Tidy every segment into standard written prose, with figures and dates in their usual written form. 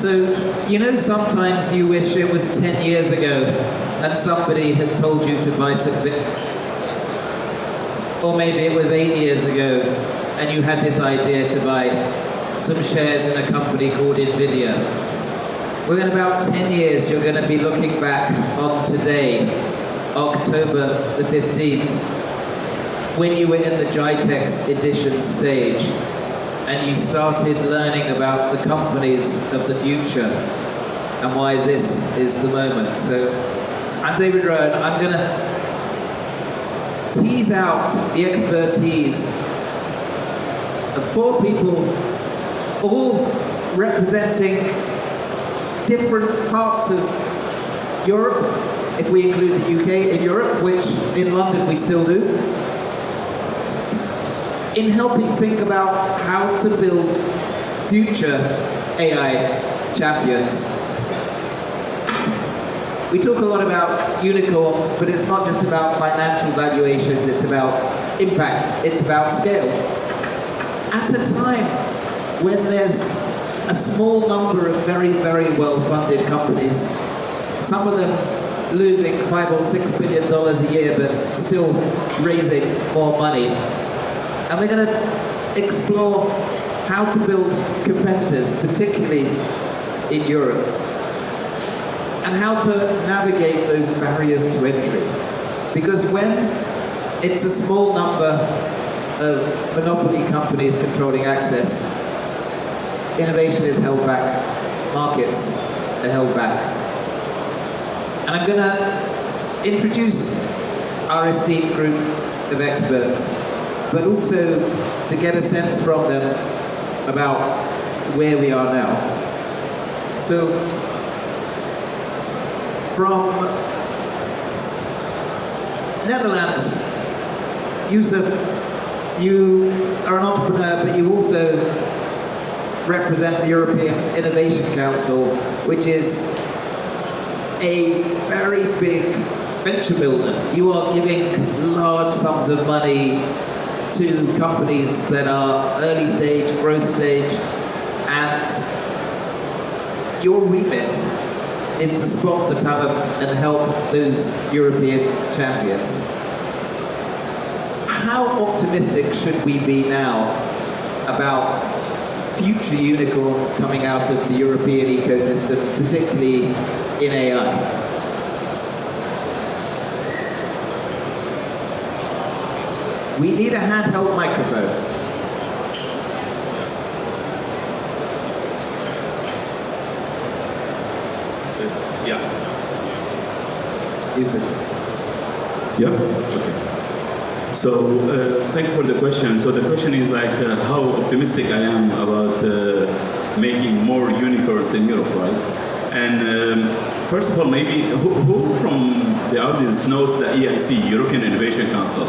So, you know, sometimes you wish it was 10 years ago and somebody had told you to buy some or maybe it was 8 years ago and you had this idea to buy some shares in a company called Nvidia. Well, in about 10 years, you're going to be looking back on today, October the 15th, when you were in the Gitex edition stage and you started learning about the companies of the future and why this is the moment. So I'm David Rowan. I'm going to tease out the expertise of 4 people, all representing different parts of Europe, if we include the UK in Europe, which in London we still do, in helping think about how to build future AI champions. We talk a lot about unicorns, but it's not just about financial valuations, it's about impact, it's about scale. At a time when there's a small number of very, very well-funded companies, some of them losing $5 or $6 billion a year, but still raising more money. And we're going to explore how to build competitors, particularly in Europe, and how to navigate those barriers to entry. Because when it's a small number of monopoly companies controlling access, innovation is held back, markets are held back. And I'm going to introduce our esteemed group of experts, but also to get a sense from them about where we are now. So, from Netherlands, Yousef, you are an entrepreneur, but you also represent the European Innovation Council, which is a very big venture builder. You are giving large sums of money to companies that are early stage, growth stage, and your remit is to spot the talent and help those European champions. How optimistic should we be now about future unicorns coming out of the European ecosystem, particularly in AI? We need a handheld microphone. Yeah. Use this one. Yeah? Okay. So, thank you for the question. So the question is like how optimistic I am about making more unicorns in Europe, right? And first of all, maybe who from the audience knows the EIC, European Innovation Council?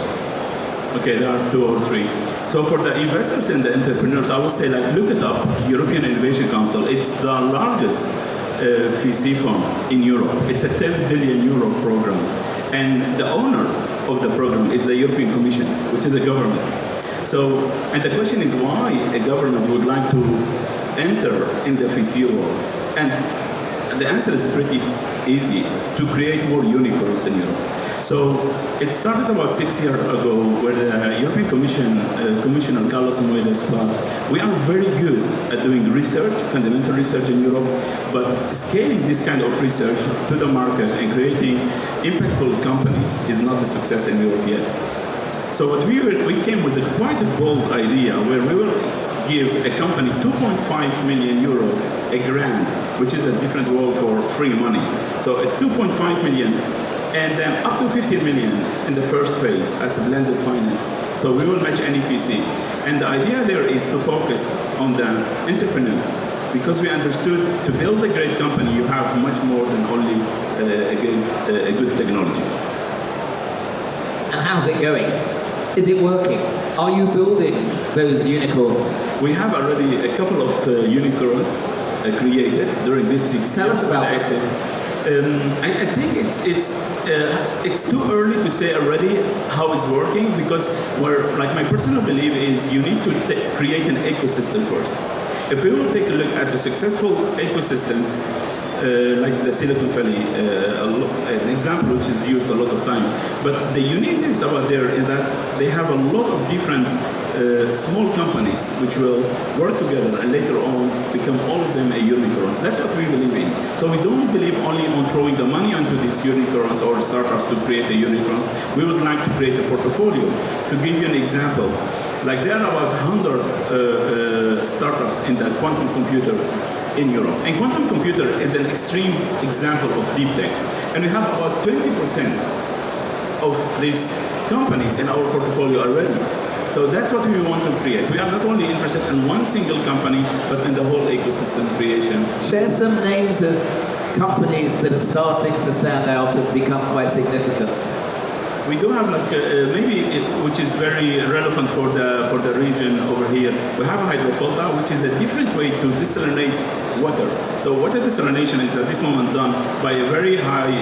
Okay, there are 2 or 3. So for the investors and the entrepreneurs, I would say like look it up, European Innovation Council. It's the largest VC fund in Europe. It's a 10 billion euro program. And the owner of the program is the European Commission, which is a government. So, and the question is why a government would like to enter in the VC world. And the answer is pretty easy, to create more unicorns in Europe. So it started about 6 years ago where the European Commission, Commissioner Carlos Moedas thought, we are very good at doing research, fundamental research in Europe, but scaling this kind of research to the market and creating impactful companies is not a success in Europe yet. So what we came with quite a bold idea where we will give a company 2.5 million euro a grant, which is a different word for free money. So at 2.5 million, and then up to 15 million in the first phase as a blended finance. So we will match any VC. And the idea there is to focus on the entrepreneur, because we understood to build a great company, you have much more than only a good technology. And how's it going? Is it working? Are you building those unicorns? We have already a couple of unicorns created during this 6 years. Tell us about it. I think it's too early to say already how it's working, because like my personal belief is you need to create an ecosystem first. If we will take a look at the successful ecosystems, like the Silicon Valley, an example which is used a lot of time. But the uniqueness about there is that they have a lot of different small companies which will work together and later on become all of them a unicorns. That's what we believe in. So we don't believe only on throwing the money onto these unicorns or startups to create a unicorns. We would like to create a portfolio. To give you an example, like there are about 100 startups in the quantum computer in Europe. And quantum computer is an extreme example of deep tech. And we have about 20% of these companies in our portfolio already. So that's what we want to create. We are not only interested in one single company, but in the whole ecosystem creation. Share some names of companies that are starting to stand out and become quite significant. We do have which is very relevant for the region over here. We have a hydrofilter, which is a different way to desalinate water. So water desalination is at this moment done by a very high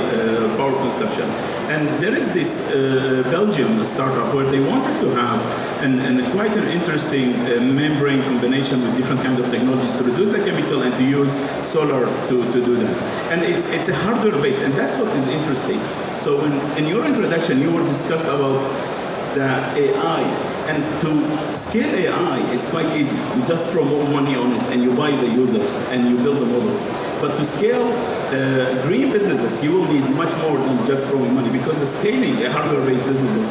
power consumption. And there is this Belgium startup where they wanted to have quite an interesting membrane combination with different kinds of technologies to reduce the chemical and to use solar to do that. And it's a hardware based, and that's what is interesting. So in your introduction, you were discussed about the AI, and to scale AI, it's quite easy. You just throw more money on it, and you buy the users, and you build the models. But to scale green businesses, you will need much more than just throwing money, because the scaling a hardware-based businesses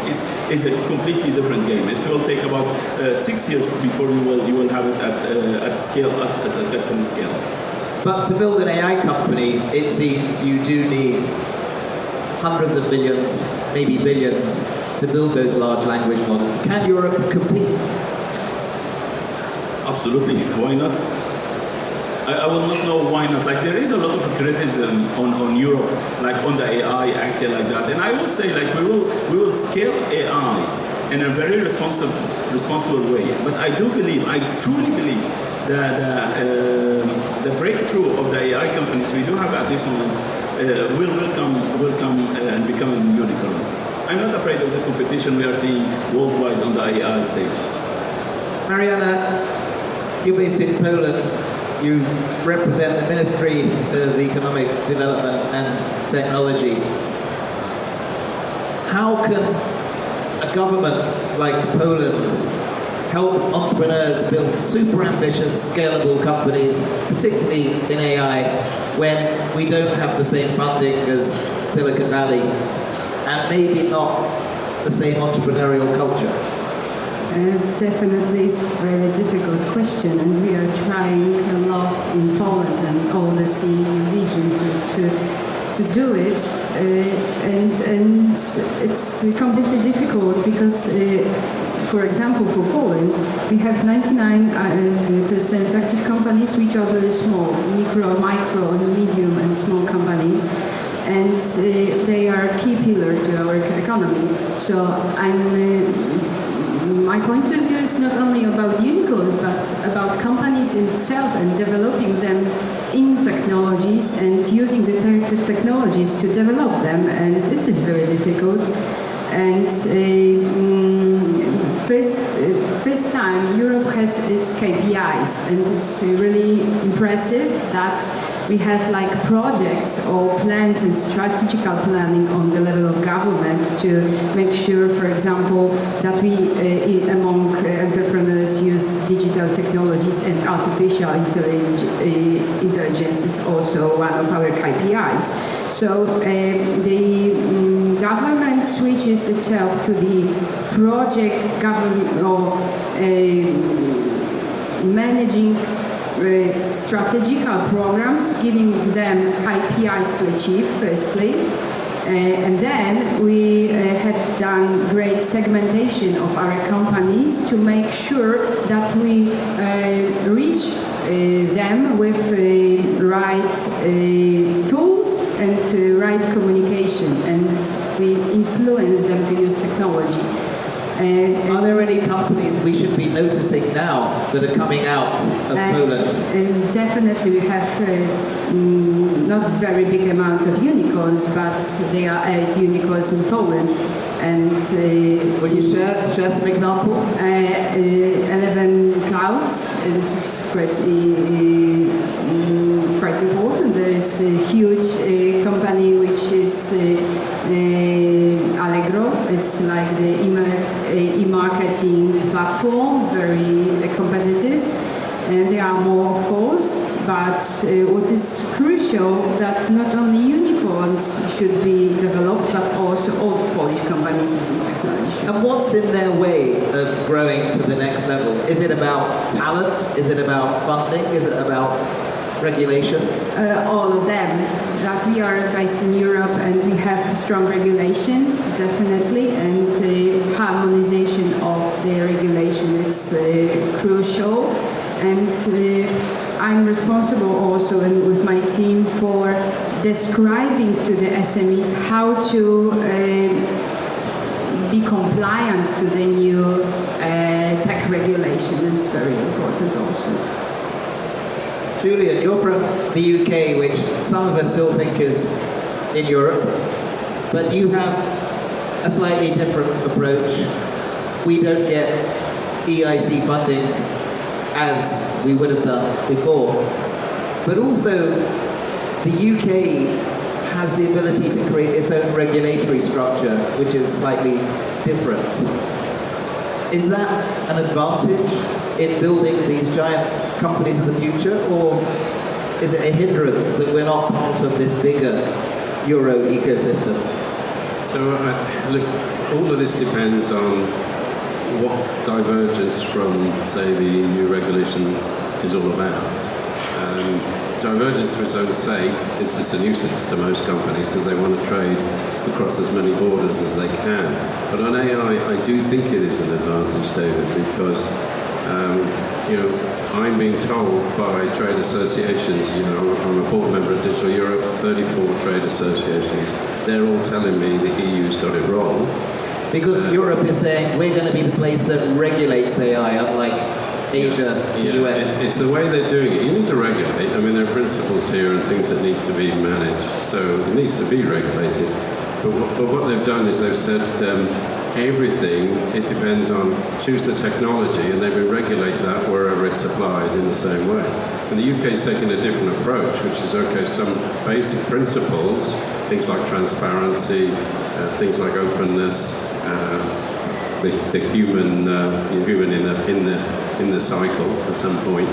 is a completely different game. It will take about 6 years before you will have it at scale, at a customer scale. But to build an AI company, it seems you do need hundreds of millions, maybe billions, to build those large language models. Can Europe compete? Absolutely. Why not? I will not know why not. Like, there is a lot of criticism on Europe, like on the AI Act like that. And I will say, like, we will scale AI in a very responsible way. But I truly believe that the breakthrough of the AI companies we do have at this moment will come and become unicorns. I'm not afraid of the competition we are seeing worldwide on the AI stage. Marianna, you're based in Poland. You represent the Ministry of Economic Development and Technology. How can a government like Poland's help entrepreneurs build super ambitious, scalable companies, particularly in AI, when we don't have the same funding as Silicon Valley and maybe not the same entrepreneurial culture? Definitely, it's a very difficult question, and we are trying a lot in Poland and all the CE region to do it, and it's completely difficult because. For example, for Poland, we have 99% active companies, which are very small, micro, and medium, and small companies, and they are a key pillar to our economy. So my point of view is not only about unicorns, but about companies in itself and developing them in technologies and using the technologies to develop them, and this is very difficult. And first time Europe has its KPIs, and it's really impressive that we have like projects or plans and strategical planning on the level of government to make sure, for example, that we among entrepreneurs use digital technologies, and artificial intelligence is also one of our KPIs. So the government switches itself to the project government or managing strategical programs, giving them KPIs to achieve firstly, and then we had done great segmentation of our companies to make sure that we reach them with right tools and right communication, and we influence them to use technology. Are there any companies we should be noticing now that are coming out of Poland? Definitely, we have not very big amount of unicorns, but there are 8 unicorns in Poland. And will you share some examples? 11 clouds, and it's quite important. There is a huge company which is Allegro. It's like the e-marketing platform, very competitive. And there are more, of course, but what is crucial that not only unicorns should be developed, but also all Polish companies using technology. And what's in their way of growing to the next level? Is it about talent? Is it about funding? Is it about regulation? All of them. That we are based in Europe and we have strong regulation, definitely, and the harmonization of the regulation is crucial. And I'm responsible also with my team for describing to the SMEs how to be compliant to the new tech regulation. It's very important also. Julian, you're from the UK, which some of us still think is in Europe, but you have a slightly different approach. We don't get EIC funding as we would have done before. But also, the UK has the ability to create its own regulatory structure, which is slightly different. Is that an advantage in building these giant companies of the future, or is it a hindrance that we're not part of this bigger Euro ecosystem? So, look, all of this depends on what divergence from, say, the EU regulation is all about. Divergence, for its own sake, is just a nuisance to most companies because they want to trade across as many borders as they can. But on AI, I do think it is an advantage, David, because I'm being told by trade associations, I'm a board member of Digital Europe, 34 trade associations, they're all telling me the EU's got it wrong. Because Europe is saying we're going to be the place that regulates AI, unlike Asia, the US. It's the way they're doing it. You need to regulate. I mean, there are principles here and things that need to be managed, so it needs to be regulated. But what they've done is they've said everything, it depends on, choose the technology, and they will regulate that wherever it's applied in the same way. And the UK's taken a different approach, which is, okay, some basic principles, things like transparency, things like openness, the human in the cycle at some point.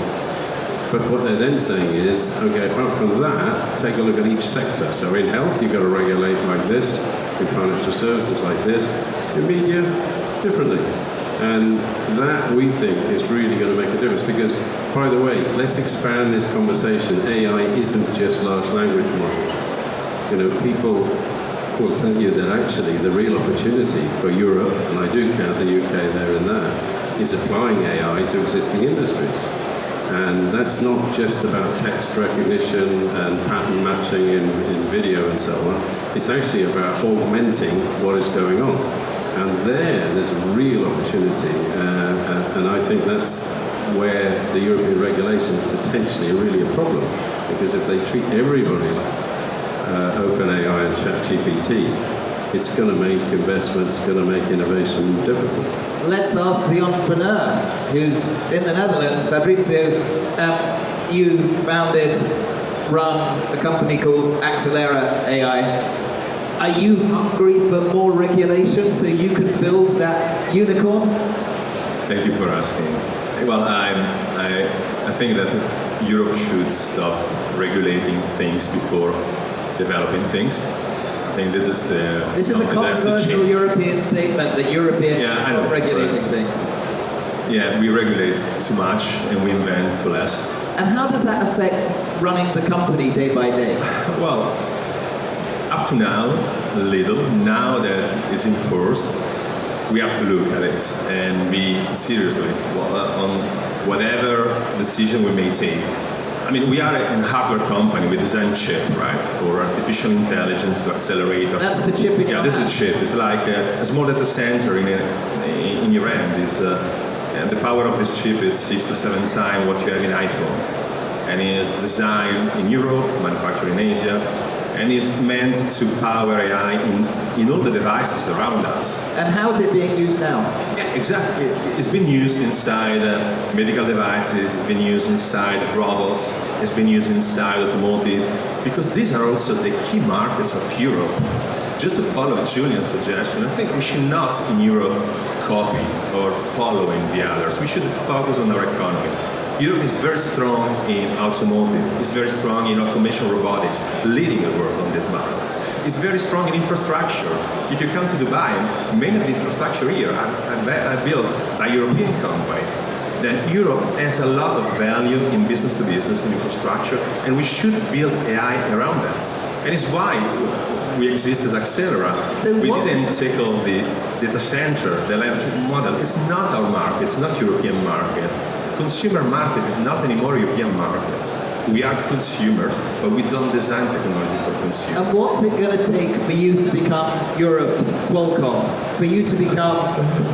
But what they're then saying is, okay, apart from that, take a look at each sector. So in health, you've got to regulate like this, in financial services like this, in media, differently. And that, we think, is really going to make a difference because, by the way, let's expand this conversation. AI isn't just large language models. People will tell you that actually the real opportunity for Europe, and I do count the UK there in that, is applying AI to existing industries. And that's not just about text recognition and pattern matching in video and so on. It's actually about augmenting what is going on. And there's a real opportunity. And I think that's where the European regulations potentially are really a problem. Because if they treat everybody like OpenAI and ChatGPT, it's going to make investments, going to make innovation difficult. Let's ask the entrepreneur who's in the Netherlands, Fabrizio. You run a company called Axelera AI. Are you hungry for more regulation so you can build that unicorn? Thank you for asking. Well, I think that Europe should stop regulating things before developing things. I think this is a controversial European statement that Europeans stop regulating things. Yeah, we regulate too much and we invent too less. And how does that affect running the company day by day? Well, up to now, little. Now that it's enforced, we have to look at it and be seriously on whatever decision we may take. I mean, we are a hardware company. We design chip, right, for artificial intelligence to accelerate. That's the chip in your hand. This is a chip. It's like a small data center in your hand. And the power of this chip is 6 to 7 times what you have in iPhone. And it is designed in Europe, manufactured in Asia, and is meant to power AI in all the devices around us. And how is it being used now? Yeah, exactly. It's been used inside medical devices, it's been used inside robots, it's been used inside automotive, because these are also the key markets of Europe. Just to follow Julian's suggestion, I think we should not in Europe copy or following the others. We should focus on our economy. Europe is very strong in automotive, it's very strong in automation robotics, leading the world on these markets. It's very strong in infrastructure. If you come to Dubai, many of the infrastructure here are built by European company. Then Europe has a lot of value in business to business and infrastructure, and we should build AI around that. And it's why we exist as Axelera. So we didn't tackle the data center, the language model. It's not our market, it's not European market. Consumer market is not anymore European market. We are consumers, but we don't design technology for consumers. And what's it going to take for you to become Europe's Qualcomm, for you to become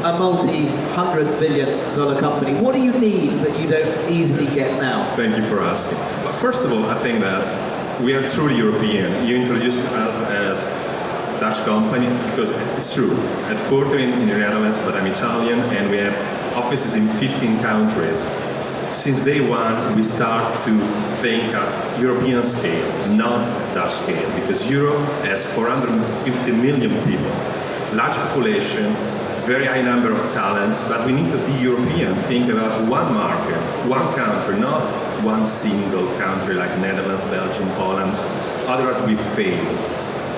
a multi-$100 billion company? What do you need that you don't easily get now? Thank you for asking. Well, first of all, I think that we are truly European. You introduced us as Dutch company, because it's true. Headquartered in the Netherlands, but I'm Italian, and we have offices in 15 countries. Since day one, we start to think at European scale, not Dutch scale, because Europe has 450 million people, large population, very high number of talents, but we need to be European, think about one market, one country, not one single country like Netherlands, Belgium, Poland, otherwise we fail.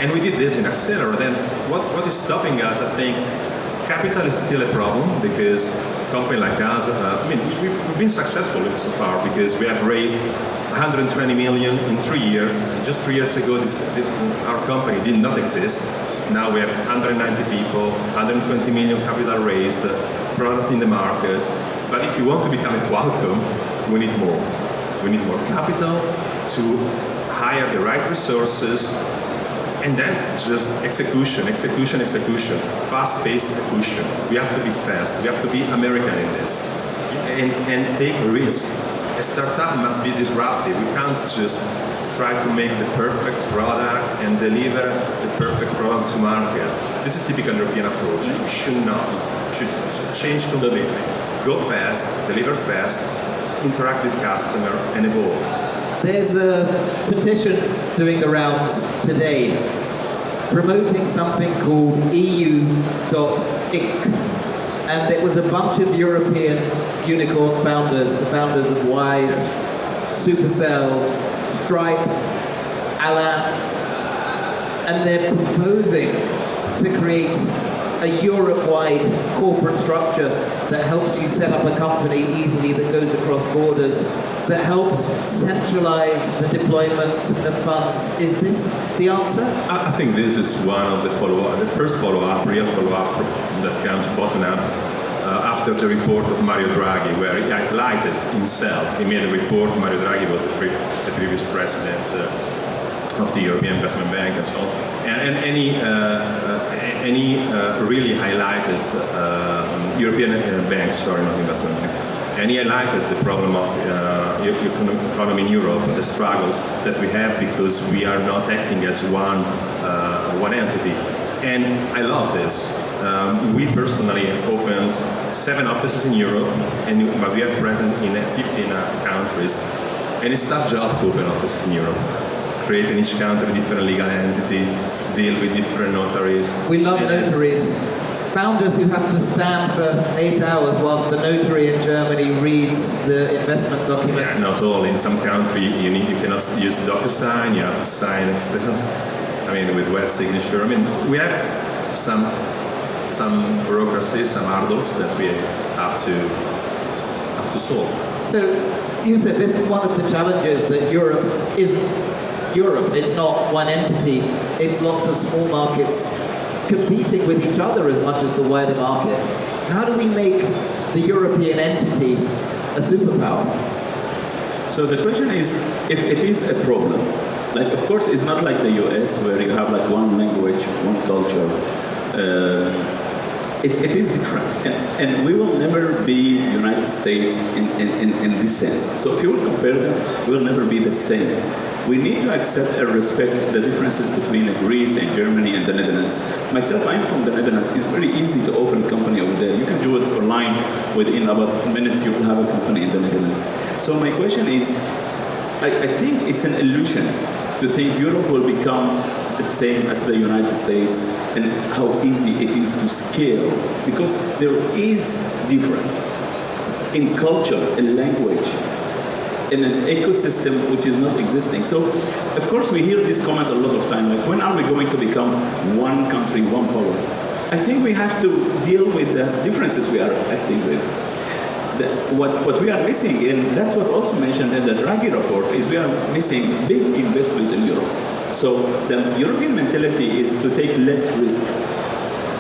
And we did this in Axelera. Then what is stopping us, I think, capital is still a problem, because a company like us, we've been successful so far because we have raised 120 million in 3 years. Just 3 years ago, our company did not exist. Now we have 190 people, 120 million capital raised, product in the market. But if you want to become a Qualcomm, we need more. We need more capital to hire the right resources, and then just execution, fast-paced execution. We have to be fast, we have to be American in this, and take a risk. A startup must be disruptive. We can't just try to make the perfect product and deliver the perfect product to market. This is typical European approach. We should not. We should change completely. Go fast, deliver fast, interact with customer, and evolve. There's a petition doing the rounds today promoting something called EU.inc. And it was a bunch of European unicorn founders, the founders of Wise, Supercell, Stripe, Alan, and they're proposing to create a Europe-wide corporate structure that helps you set up a company easily, that goes across borders, that helps centralize the deployment of funds. Is this the answer? I think this is one of the follow-up, the first follow-up, real follow-up that comes bottom up after the report of Mario Draghi, where he highlighted himself. He made a report. Mario Draghi was the previous president of the European Investment Bank and so on. And he really highlighted European banks, sorry, not investment bank. And he highlighted the problem of economy in Europe, the struggles that we have because we are not acting as one entity. And I love this. We personally opened 7 offices in Europe, but we are present in 15 countries. And it's a tough job to open offices in Europe. Create in each country different legal entity, deal with different notaries. We love notaries. Founders who have to stand for 8 hours whilst the notary in Germany reads the investment document. Yeah, not all. In some country, you cannot use DocuSign. You have to sign with wet signature. We have some bureaucracy, some hurdles that we have to solve. So, Yousef, isn't one of the challenges that Europe isn't Europe? It's not one entity. It's lots of small markets competing with each other as much as the wider market. How do we make the European entity a superpower? So the question is, if it is a problem, like of course it's not like the US where you have like one language, one culture. It is different, and we will never be United States in this sense. So if you will compare them, we'll never be the same. We need to accept and respect the differences between Greece and Germany and the Netherlands. Myself, I'm from the Netherlands. It's very easy to open a company over there. You can do it online. Within about minutes, you will have a company in the Netherlands. So my question is, I think it's an illusion to think Europe will become the same as the United States and how easy it is to scale, because there is difference in culture, in language, in an ecosystem which is not existing. So, of course, we hear this comment a lot of time, like, when are we going to become one country, one power? I think we have to deal with the differences we are acting with. What we are missing, and that's what also mentioned in the Draghi report, is we are missing big investment in Europe. So the European mentality is to take less risk.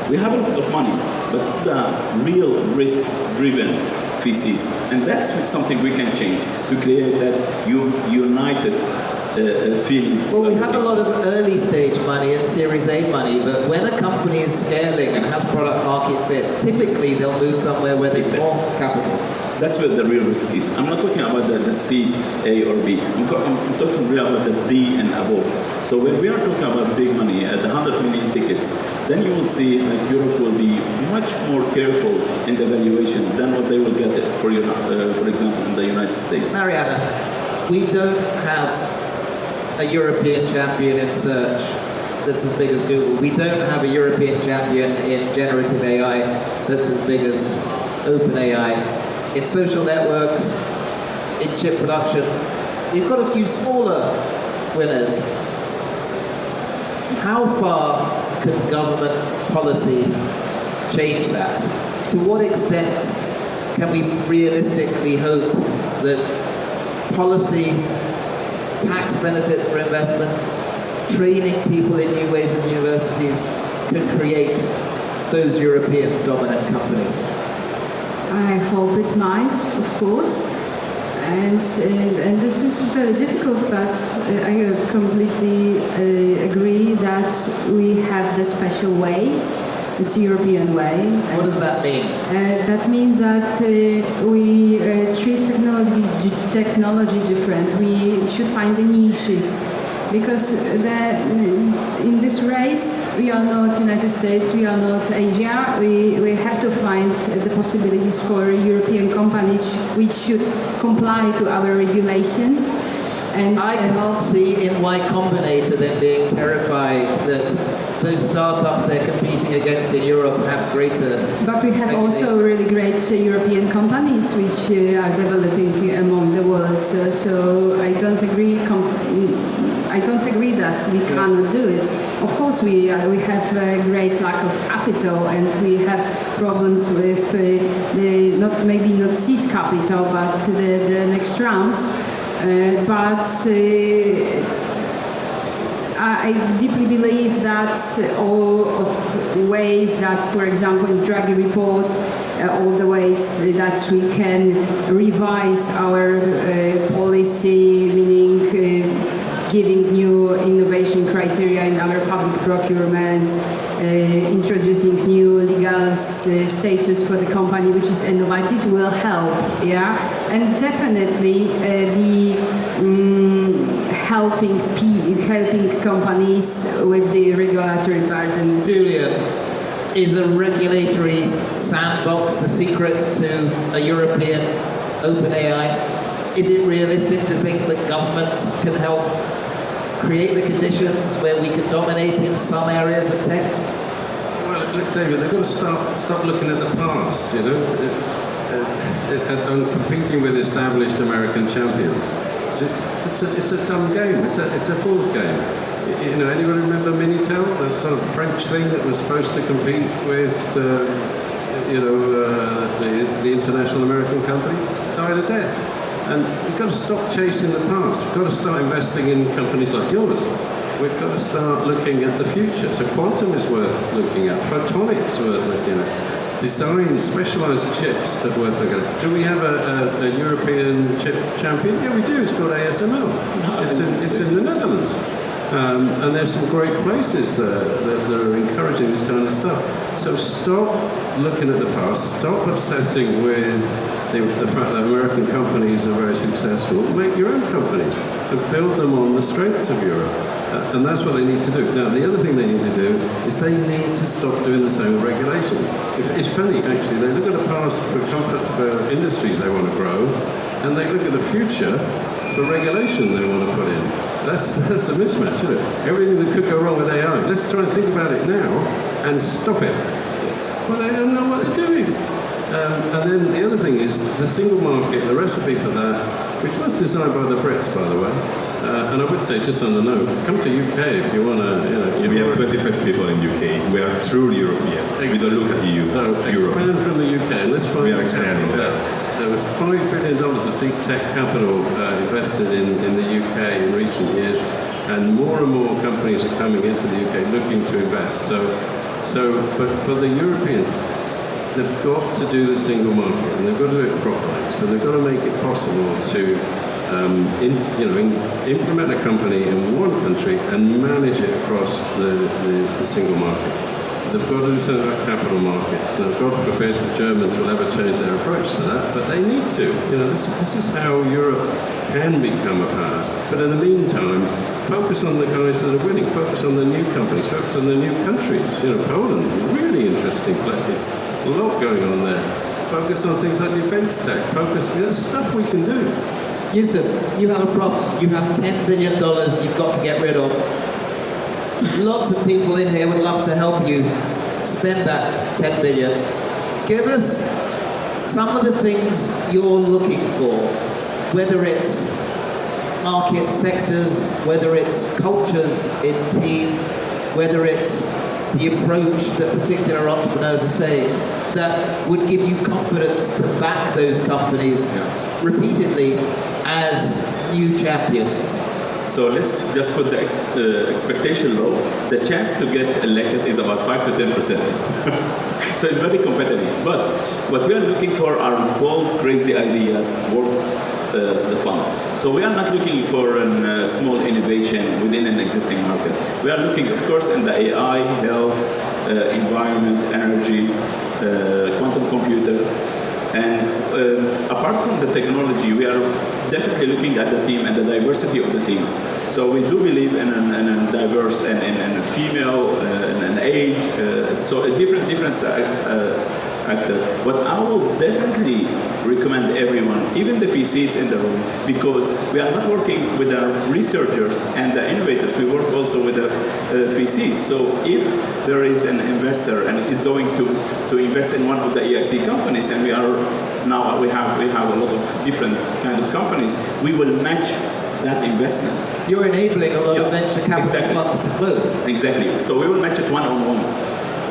We have a lot of money, but the real risk-driven VCs, and that's something we can change to create that united feeling. Well, we have a lot of early stage money and Series A money, but when a company is scaling and has product market fit, typically they'll move somewhere where there's more capital. That's where the real risk is. I'm not talking about the C, A, or B. I'm talking really about the D and above. So when we are talking about big money, at the 100 million tickets, then you will see like Europe will be much more careful in the valuation than what they will get for example, in the United States. Marianna, we don't have a European champion in search that's as big as Google. We don't have a European champion in generative AI that's as big as OpenAI. In social networks, in chip production, we've got a few smaller winners. How far can government policy change that? To what extent can we realistically hope that policy, tax benefits for investment, training people in new ways in universities can create those European dominant companies? I hope it might, of course. And this is very difficult, but I completely agree that we have the special way. It's a European way. What does that mean? That means that we treat technology different. We should find the niches. Because in this race, we are not United States, we are not Asia. We have to find the possibilities for European companies which should comply to our regulations. And I can't see in Y Combinator them being terrified that those startups they're competing against in Europe have greater... But we have also really great European companies which are developing among the world. So I don't agree. I don't agree that we cannot do it. Of course, we have a great lack of capital, and we have problems with maybe not seed capital, but the next rounds. I deeply believe that all of ways that, for example, in Draghi report, all the ways that we can revise our policy, meaning giving new innovation criteria in our public procurement, introducing new legal status for the company which is innovative will help, yeah? And definitely helping companies with the regulatory burdens. Julian, is a regulatory sandbox the secret to a European OpenAI? Is it realistic to think that governments can help create the conditions where we can dominate in some areas of tech? Well, look, David, they've got to stop looking at the past, you know, and competing with established American champions. It's a dumb game. It's a fool's game. You know, anyone remember Minitel, that sort of French thing that was supposed to compete with, the international American companies? Died a death. And we've got to stop chasing the past. We've got to start investing in companies like yours. We've got to start looking at the future. So quantum is worth looking at. Photonics worth looking at. Design specialised chips that worth looking at. Do we have a European chip champion? Yeah, we do. It's called ASML. It's in the Netherlands. And there's some great places that are encouraging this kind of stuff. So stop looking at the past. Stop obsessing with the fact that American companies are very successful, make your own companies and build them on the strengths of Europe. And that's what they need to do. Now, the other thing they need to do is they need to stop doing the same with regulation. It's funny, actually. They look at the past for comfort for industries they want to grow, and they look at the future for regulation they want to put in. That's a mismatch, isn't it? Everything that could go wrong with AI, let's try and think about it now and stop it. Well, they don't know what they're doing. And then the other thing is the single market, the recipe for that, which was designed by the Brits, by the way. And I would say, just on the note, come to UK if you want to, We have 25 people in UK. We are truly European. We don't look at EU. So expand from the UK, and let's find We are expanding that. There was $5 billion of deep tech capital invested in the UK in recent years, and more companies are coming into the UK looking to invest. But for the Europeans, they've got to do the single market, and they've got to do it properly. So they've got to make it possible to implement a company in one country and manage it across the single market. They've got to do something about capital markets. Now, God forbid the Germans will ever change their approach to that, but they need to. This is how Europe can become a power. But in the meantime, focus on the guys that are winning. Focus on the new companies. Focus on the new countries. Poland, really interesting place. A lot going on there. Focus on things like defense tech. There's stuff we can do. Yousef, you have a problem. You have $10 billion you've got to get rid of. Lots of people in here would love to help you spend that 10 billion. Give us some of the things you're looking for, whether it's market sectors, whether it's cultures in team, whether it's the approach that particular entrepreneurs are saying, that would give you confidence to back those companies repeatedly as new champions. So let's just put the expectation low. The chance to get elected is about 5 to 10%. So it's very competitive. But what we are looking for are bold, crazy ideas worth the fund. So we are not looking for a small innovation within an existing market. We are looking, of course, in the AI, health, environment, energy, quantum computer. And apart from the technology, we are definitely looking at the team and the diversity of the team. So we do believe in a diverse and a female and an age, so a different actor. But I will definitely recommend everyone, even the VCs in the room, because we are not working with the researchers and the innovators. We work also with the VCs. So if there is an investor and is going to invest in one of the EIC companies, and we have a lot of different kind of companies, we will match that investment. You're enabling a lot of venture capital funds to close. Exactly. So we will match it one-on-one.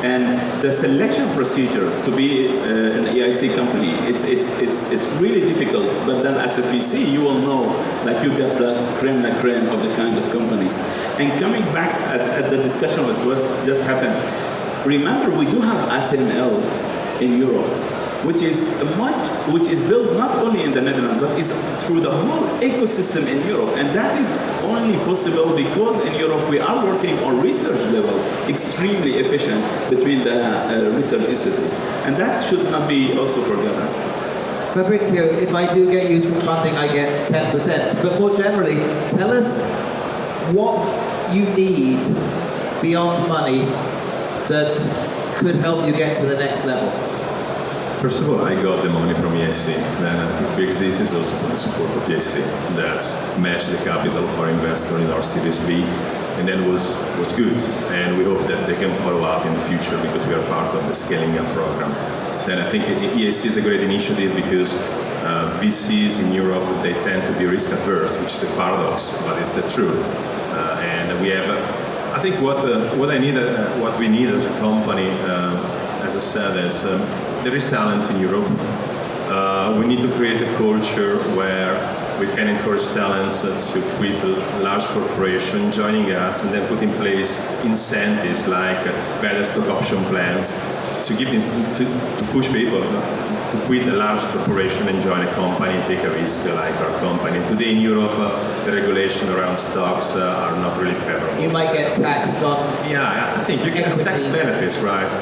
And the selection procedure to be an EIC company, it's really difficult. But then as a VC, you will know that you get the creme la creme of the kind of companies. And coming back at the discussion of what just happened, remember we do have ASML in Europe, which is built not only in the Netherlands, but is through the whole ecosystem in Europe. And that is only possible because in Europe we are working on research level, extremely efficient between the research institutes. And that should not be also forgotten. Fabrizio, if I do get you some funding, I get 10%. But more generally, tell us what you need beyond money that could help you get to the next level. First of all, I got the money from EIC. Then if we exist, it's also for the support of EIC that matched the capital for investor in our Series B, and then was good. And we hope that they can follow up in the future because we are part of the scaling up program. Then I think EIC is a great initiative because VCs in Europe, they tend to be risk adverse, which is a paradox, but it's the truth. And we have, I think what we need as a company, as I said, is there is talent in Europe. We need to create a culture where we can encourage talents to quit large corporations, joining us, and then put in place incentives like better stock option plans to push people to quit a large corporation and join a company and take a risk like our company. Today in Europe, the regulation around stocks are not really favorable. You might get taxed on. Yeah, I think you get tax benefits, right?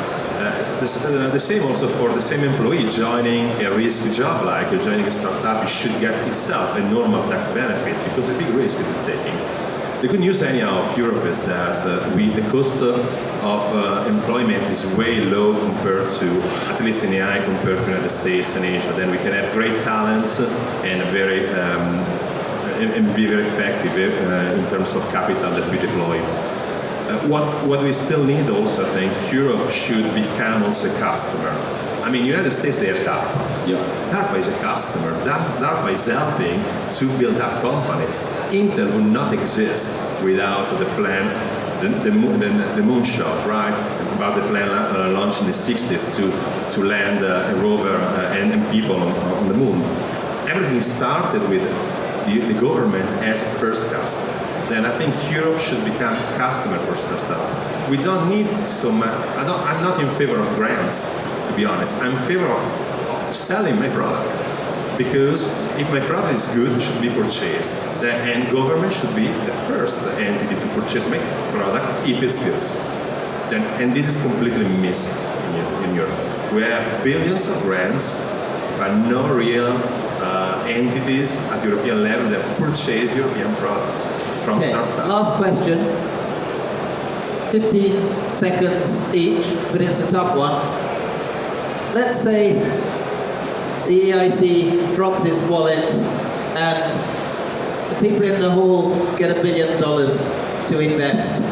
The same also for the same employee joining a risk job, like joining a startup, it should get itself a normal tax benefit because a big risk it is taking. The good news anyhow of Europe is that the cost of employment is way low compared to, at least in AI, compared to the United States and Asia. Then we can have great talents and and be very effective in terms of capital that we deploy. What we still need also, I think, Europe should become also a customer. I mean, United States, they have DARPA. Yeah. DARPA is a customer. DARPA is helping to build up companies. Intel would not exist without the plan, the moonshot, right? About the plan launched in the 60s to land a rover and people on the moon. Everything started with the government as a first customer. Then I think Europe should become a customer for startup. We don't need so much. I'm not in favor of grants, to be honest. I'm in favor of selling my product. Because if my product is good, it should be purchased. And government should be the first entity to purchase my product if it's good. And this is completely missing in Europe. We have billions of grants, but no real entities at European level that purchase European products from startups. Last question. 15 seconds each, but it's a tough one. Let's say the EIC drops its wallet and the people in the hall get $1 billion to invest,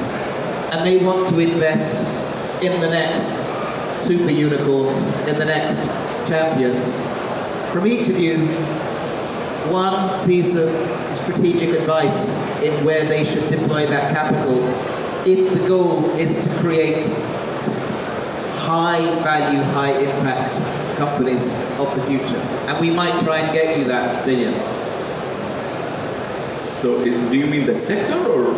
and they want to invest in the next super unicorns, in the next champions. From each of you, one piece of strategic advice in where they should deploy that capital if the goal is to create high value, high impact companies of the future. And we might try and get you that $1 billion. So do you mean the sector or?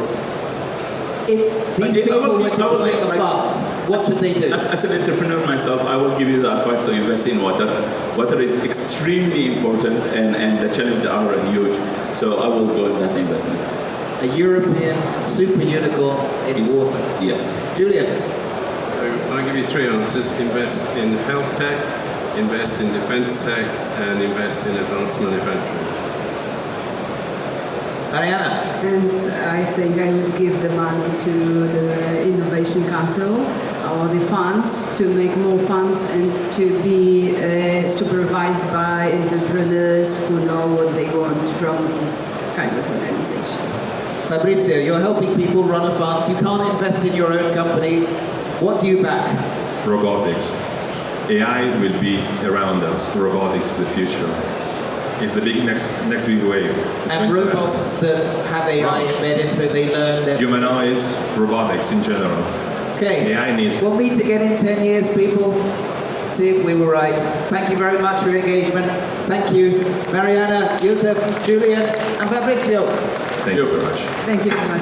If these people were deploying a fund, what should they do? As an entrepreneur myself, I will give you the advice to invest in water. Water is extremely important and the challenges are huge. So I will go with that investment. A European super unicorn in water. Yes. Julian. So I'll give you 3 answers. Invest in health tech, invest in defense tech, and invest in advanced manufacturing. Marianna. And I think I would give the money to the Innovation Council or the funds to make more funds and to be supervised by entrepreneurs who know what they want from these kind of organizations. Fabrizio, you're helping people run a fund. You can't invest in your own company. What do you back? Robotics. AI will be around us. Robotics is the future. It's the next big wave. And robots that have AI embedded so they learn that... Humanoids, robotics in general. Okay. AI needs... We'll meet again in 10 years, people. See if we were right. Thank you very much for your engagement. Thank you, Marianna, Yousef, Julian, and Fabrizio. Thank you very much. Thank you very much.